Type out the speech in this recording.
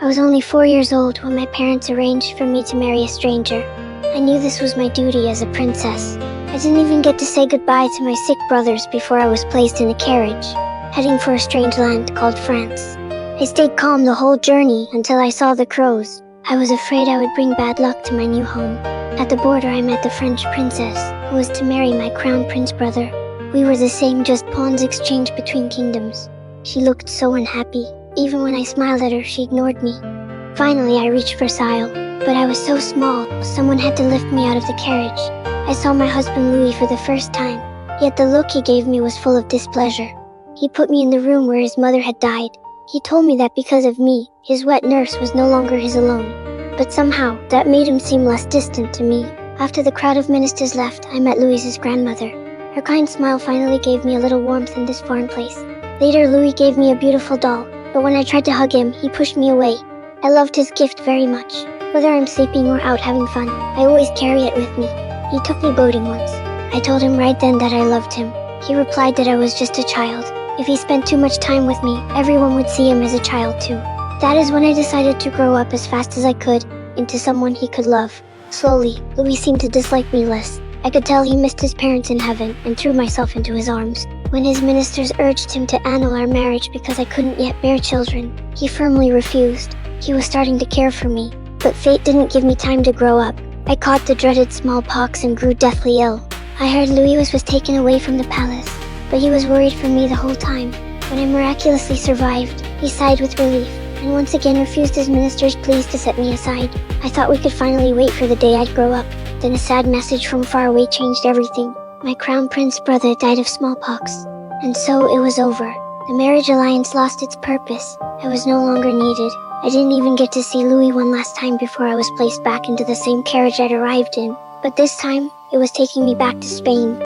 was only 4 years old when my parents arranged for me to marry a stranger. I knew this was my duty as a princess. I didn't even get to say goodbye to my sick brothers before I was placed in a carriage, heading for a strange land called France. I stayed calm the whole journey until I saw the crows. I was afraid I would bring bad luck to my new home. At the border I met the French princess, who was to marry my crown prince brother. We were the same, just pawns exchanged between kingdoms. She looked so unhappy. Even when I smiled at her, she ignored me. Finally, I reached Versailles, but I was so small, someone had to lift me out of the carriage. I saw my husband Louis for the first time, yet the look he gave me was full of displeasure. He put me in the room where his mother had died. He told me that because of me, his wet nurse was no longer his alone. But somehow, that made him seem less distant to me. After the crowd of ministers left, I met Louis's grandmother. Her kind smile finally gave me a little warmth in this foreign place. Later, Louis gave me a beautiful doll, but when I tried to hug him, he pushed me away. I loved his gift very much. Whether I'm sleeping or out having fun, I always carry it with me. He took me boating once. I told him right then that I loved him. He replied that I was just a child. If he spent too much time with me, everyone would see him as a child too. That is when I decided to grow up as fast as I could, into someone he could love. Slowly, Louis seemed to dislike me less. I could tell he missed his parents in heaven and threw myself into his arms. When his ministers urged him to annul our marriage because I couldn't yet bear children, he firmly refused. He was starting to care for me, but fate didn't give me time to grow up. I caught the dreaded smallpox and grew deathly ill. I heard Louis was taken away from the palace, but he was worried for me the whole time. When I miraculously survived, he sighed with relief, and once again refused his ministers' pleas to set me aside. I thought we could finally wait for the day I'd grow up. Then a sad message from far away changed everything. My crown prince brother died of smallpox. And so it was over. The marriage alliance lost its purpose. I was no longer needed. I didn't even get to see Louis one last time before I was placed back into the same carriage I'd arrived in. But this time, it was taking me back to Spain.